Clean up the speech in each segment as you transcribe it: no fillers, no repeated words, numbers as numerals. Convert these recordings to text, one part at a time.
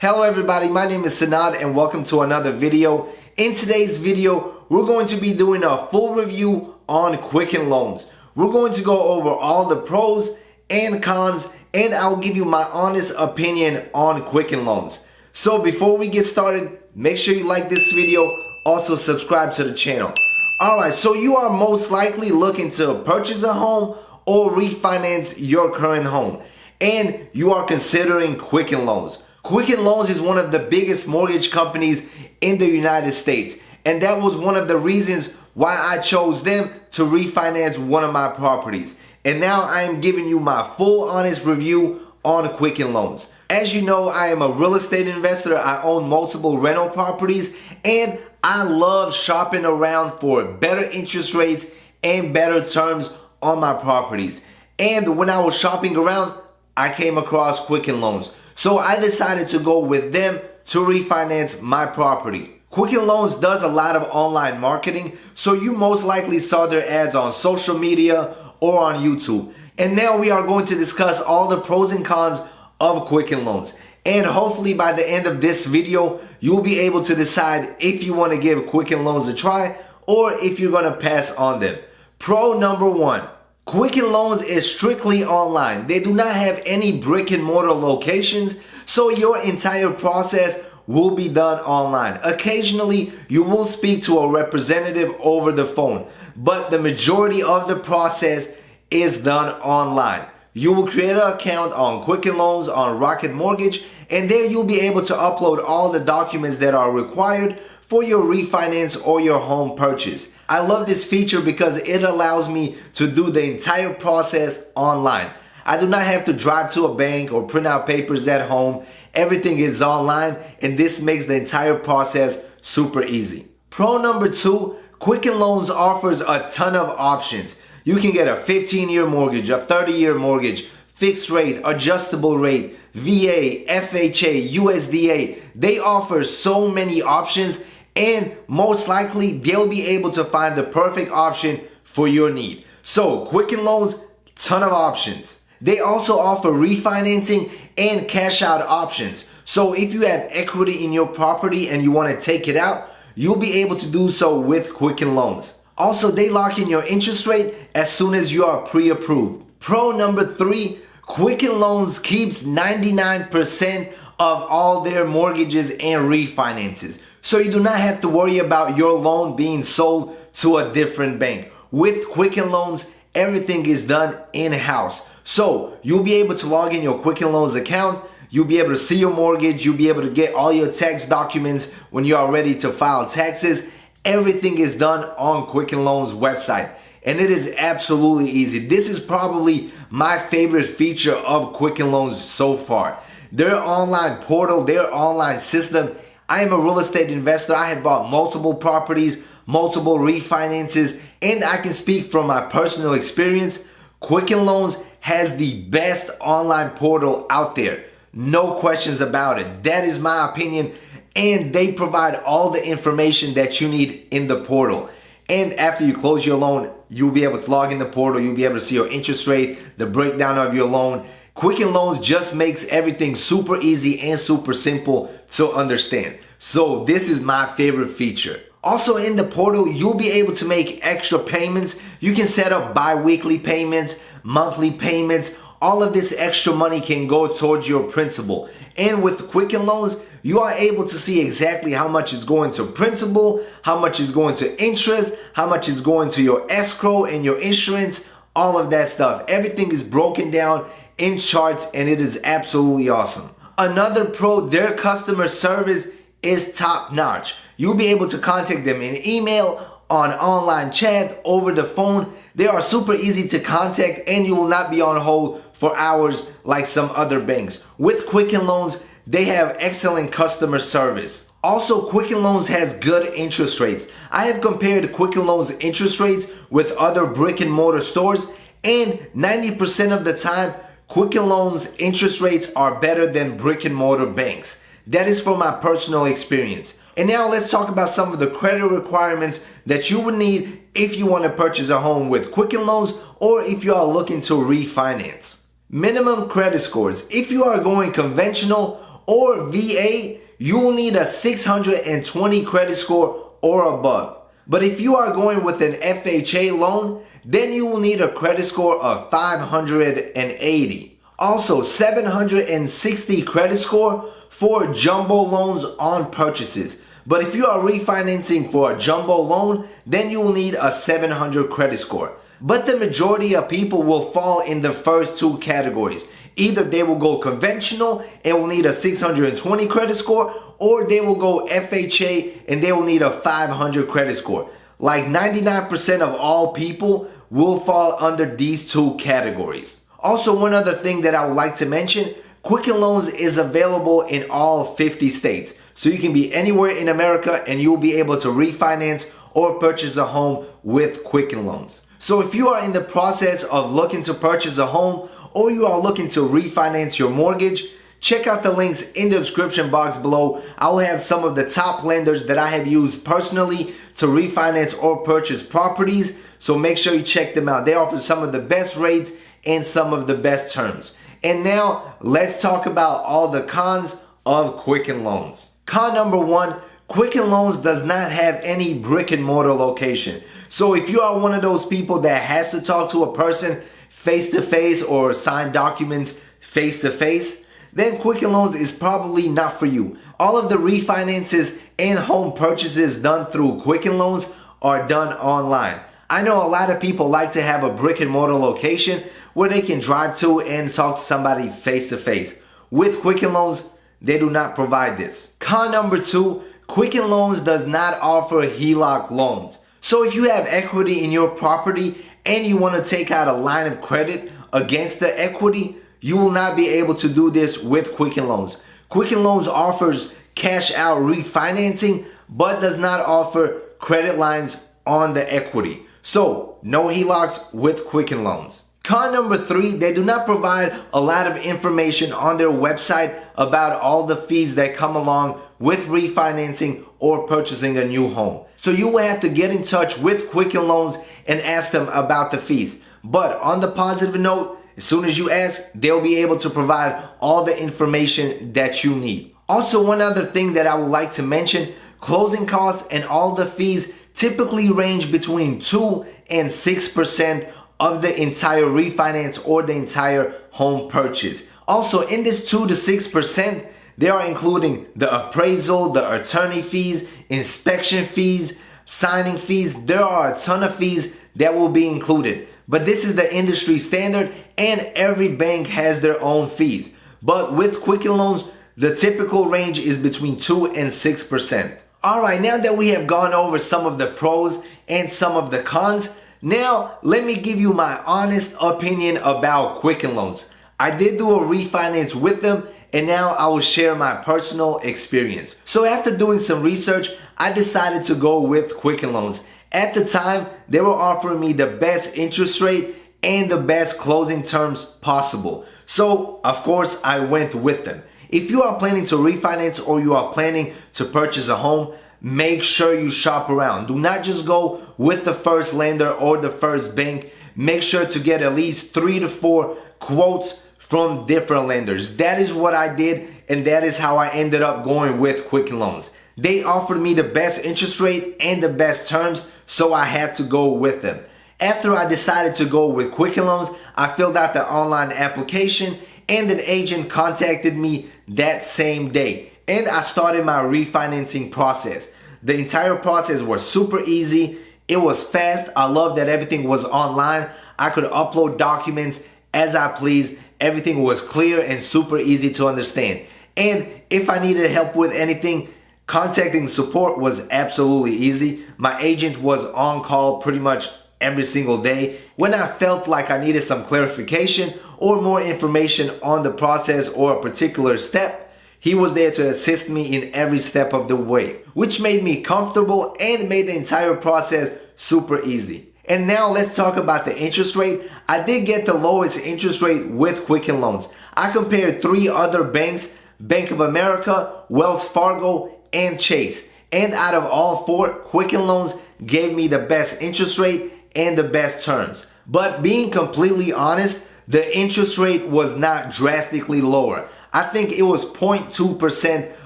Hello everybody, my name is Sanad and welcome to another video. In today's video, we're going to be doing a full review on Quicken Loans. We're going to go over all the pros and cons, and I'll give you my honest opinion on Quicken Loans. So before we get started, make sure you like this video, also subscribe to the channel. Alright, so you are most likely looking to purchase a home or refinance your current home, and you are considering Quicken Loans. Quicken Loans is one of the biggest mortgage companies in the United States, and that was one of the reasons why I chose them to refinance one of my properties. And now I am giving you my full honest review on Quicken Loans. As you know, I am a real estate investor. I own multiple rental properties, and I love shopping around for better interest rates and better terms on my properties. And when I was shopping around, I came across Quicken Loans. So I decided to go with them to refinance my property. Quicken Loans does a lot of online marketing, so you most likely saw their ads on social media or on YouTube. And now we are going to discuss all the pros and cons of Quicken Loans. And hopefully by the end of this video, you'll be able to decide if you want to give Quicken Loans a try or if you're going to pass on them. Pro number one. Quicken Loans is strictly online. They do not have any brick and mortar locations, so your entire process will be done online. Occasionally, you will speak to a representative over the phone, but the majority of the process is done online. You will create an account on Quicken Loans on Rocket Mortgage, and there you'll be able to upload all the documents that are required for your refinance or your home purchase. I love this feature because it allows me to do the entire process online. I do not have to drive to a bank or print out papers at home. Everything is online, and this makes the entire process super easy. Pro number two, Quicken Loans offers a ton of options. You can get a 15-year mortgage, a 30-year mortgage, fixed rate, adjustable rate, VA, FHA, USDA. They offer so many options, and most likely they'll be able to find the perfect option for your need. So Quicken Loans, ton of options. They also offer refinancing and cash out options. So if you have equity in your property and you want to take it out, you'll be able to do so with Quicken Loans. Also, they lock in your interest rate as soon as you are pre-approved. Pro number three, Quicken Loans keeps 99% of all their mortgages and refinances. So you do not have to worry about your loan being sold to a different bank. With Quicken Loans, everything is done in-house. So you'll be able to log in your Quicken Loans account, you'll be able to see your mortgage, you'll be able to get all your tax documents when you are ready to file taxes. Everything is done on Quicken Loans website, and it is absolutely easy. This is probably my favorite feature of Quicken Loans so far. Their online portal, their online system. I am a real estate investor. I have bought multiple properties, multiple refinances, and I can speak from my personal experience. Quicken Loans has the best online portal out there. No questions about it. That is my opinion, and they provide all the information that you need in the portal. And after you close your loan, you'll be able to log in the portal. You'll be able to see your interest rate, the breakdown of your loan. Quicken Loans just makes everything super easy and super simple to understand. So this is my favorite feature. Also in the portal, you'll be able to make extra payments. You can set up bi-weekly payments, monthly payments. All of this extra money can go towards your principal. And with Quicken Loans, you are able to see exactly how much is going to principal, how much is going to interest, how much is going to your escrow and your insurance, all of that stuff. Everything is broken down in charts, and it is absolutely awesome. Another pro, their customer service is top notch. You'll be able to contact them in email, on online chat, over the phone. They are super easy to contact, and you will not be on hold for hours like some other banks. With Quicken Loans, they have excellent customer service. Also, Quicken Loans has good interest rates. I have compared Quicken Loans interest rates with other brick and mortar stores, and 90% of the time, Quicken Loans interest rates are better than brick and mortar banks. That is from my personal experience. And now let's talk about some of the credit requirements that you would need if you want to purchase a home with Quicken Loans or if you are looking to refinance. Minimum credit scores. If you are going conventional or VA, you will need a 620 credit score or above. But if you are going with an FHA loan, then you will need a credit score of 580. Also, 760 credit score for jumbo loans on purchases. But if you are refinancing for a jumbo loan, then you will need a 700 credit score. But the majority of people will fall in the first two categories. Either they will go conventional and will need a 620 credit score, or they will go FHA and they will need a 500 credit score. Like 99% of all people will fall under these two categories. Also, one other thing that I would like to mention, Quicken Loans is available in all 50 states. So you can be anywhere in America and you'll be able to refinance or purchase a home with Quicken Loans. So if you are in the process of looking to purchase a home, or you are looking to refinance your mortgage, check out the links in the description box below. I will have some of the top lenders that I have used personally to refinance or purchase properties. So make sure you check them out. They offer some of the best rates and some of the best terms. And now let's talk about all the cons of Quicken Loans. Con number one, Quicken Loans does not have any brick and mortar location. So if you are one of those people that has to talk to a person face-to-face or sign documents face-to-face, then Quicken Loans is probably not for you. All of the refinances and home purchases done through Quicken Loans are done online. I know a lot of people like to have a brick and mortar location where they can drive to and talk to somebody face-to-face. With Quicken Loans, they do not provide this. Con number two, Quicken Loans does not offer HELOC loans. So if you have equity in your property and you want to take out a line of credit against the equity, you will not be able to do this with Quicken Loans. Quicken Loans offers cash out refinancing, but does not offer credit lines on the equity. So no HELOCs with Quicken Loans. Con number three, they do not provide a lot of information on their website about all the fees that come along with refinancing or purchasing a new home. So you will have to get in touch with Quicken Loans and ask them about the fees. But on the positive note, as soon as you ask, they'll be able to provide all the information that you need. Also, one other thing that I would like to mention, closing costs and all the fees typically range between 2 and 6% of the entire refinance or the entire home purchase. Also, in this 2 to 6%, they are including the appraisal, the attorney fees, inspection fees, signing fees. There are a ton of fees that will be included. But this is the industry standard and every bank has their own fees. But with Quicken Loans, the typical range is between 2 and 6%. Alright, now that we have gone over some of the pros and some of the cons, now let me give you my honest opinion about Quicken Loans. I did do a refinance with them and now I will share my personal experience. So after doing some research, I decided to go with Quicken Loans. At the time, they were offering me the best interest rate and the best closing terms possible. So of course I went with them. If you are planning to refinance or you are planning to purchase a home, make sure you shop around. Do not just go with the first lender or the first bank. Make sure to get at least 3 to 4 quotes from different lenders. That is what I did, and that is how I ended up going with Quicken Loans. They offered me the best interest rate and the best terms, so I had to go with them. After I decided to go with Quicken Loans, I filled out the online application and an agent contacted me that same day. And I started my refinancing process. The entire process was super easy. It was fast. I love that everything was online. I could upload documents as I pleased. Everything was clear and super easy to understand. And if I needed help with anything, contacting support was absolutely easy. My agent was on call pretty much every single day. When I felt like I needed some clarification or more information on the process or a particular step, he was there to assist me in every step of the way, which made me comfortable and made the entire process super easy. And now let's talk about the interest rate. I did get the lowest interest rate with Quicken Loans. I compared 3 other banks, Bank of America, Wells Fargo, and Chase. And out of all 4, Quicken Loans gave me the best interest rate and the best terms. But being completely honest, the interest rate was not drastically lower. I think it was 0.2%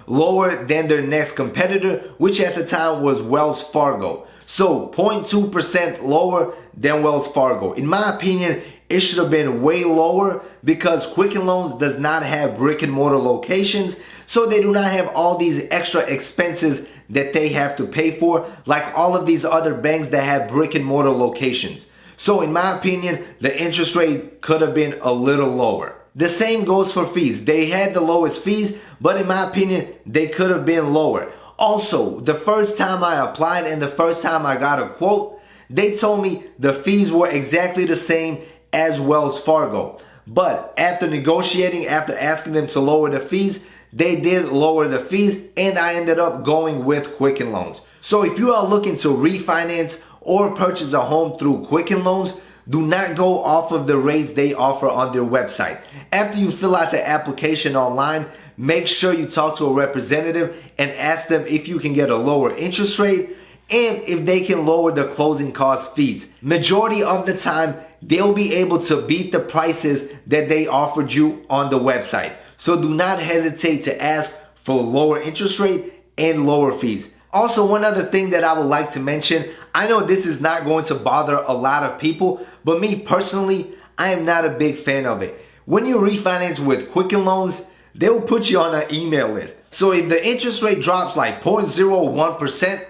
lower than their next competitor, which at the time was Wells Fargo. So 0.2% lower than Wells Fargo. In my opinion, it should have been way lower because Quicken Loans does not have brick and mortar locations, so they do not have all these extra expenses that they have to pay for, like all of these other banks that have brick and mortar locations. So in my opinion, the interest rate could have been a little lower. The same goes for fees. They had the lowest fees, but in my opinion, they could have been lower. Also, the first time I applied and the first time I got a quote, they told me the fees were exactly the same as Wells Fargo. But after negotiating, after asking them to lower the fees, they did lower the fees and I ended up going with Quicken Loans. So if you are looking to refinance or purchase a home through Quicken Loans, do not go off of the rates they offer on their website. After you fill out the application online, make sure you talk to a representative and ask them if you can get a lower interest rate and if they can lower the closing cost fees. Majority of the time, they'll be able to beat the prices that they offered you on the website. So do not hesitate to ask for a lower interest rate and lower fees. Also, one other thing that I would like to mention, I know this is not going to bother a lot of people, but me personally, I am not a big fan of it. When you refinance with Quicken Loans, they will put you on an email list. So if the interest rate drops like 0.01%,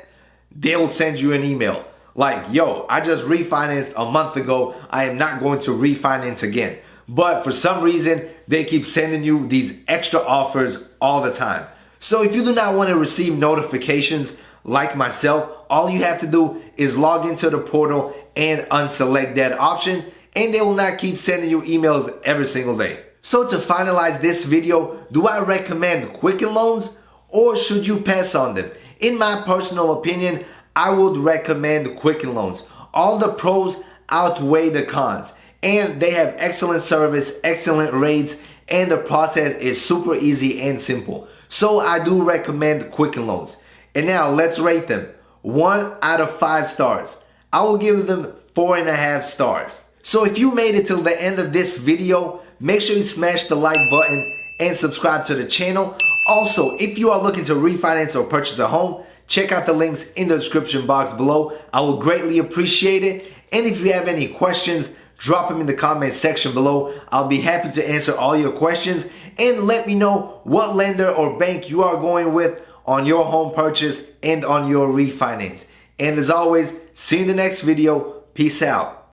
they will send you an email. Like, yo, I just refinanced a month ago. I am not going to refinance again. But for some reason, they keep sending you these extra offers all the time. So if you do not want to receive notifications like myself, all you have to do is log into the portal and unselect that option, and they will not keep sending you emails every single day. So to finalize this video, do I recommend Quicken Loans or should you pass on them? In my personal opinion, I would recommend Quicken Loans. All the pros outweigh the cons, and they have excellent service, excellent rates, and the process is super easy and simple. So I do recommend Quicken Loans. And now let's rate them. 1 out of 5 stars. I will give them 4.5 stars. So if you made it till the end of this video, make sure you smash the like button and subscribe to the channel. Also, if you are looking to refinance or purchase a home, check out the links in the description box below. I will greatly appreciate it. And if you have any questions, drop them in the comment section below. I'll be happy to answer all your questions, and let me know what lender or bank you are going with on your home purchase and on your refinance. And as always, see you in the next video. Peace out.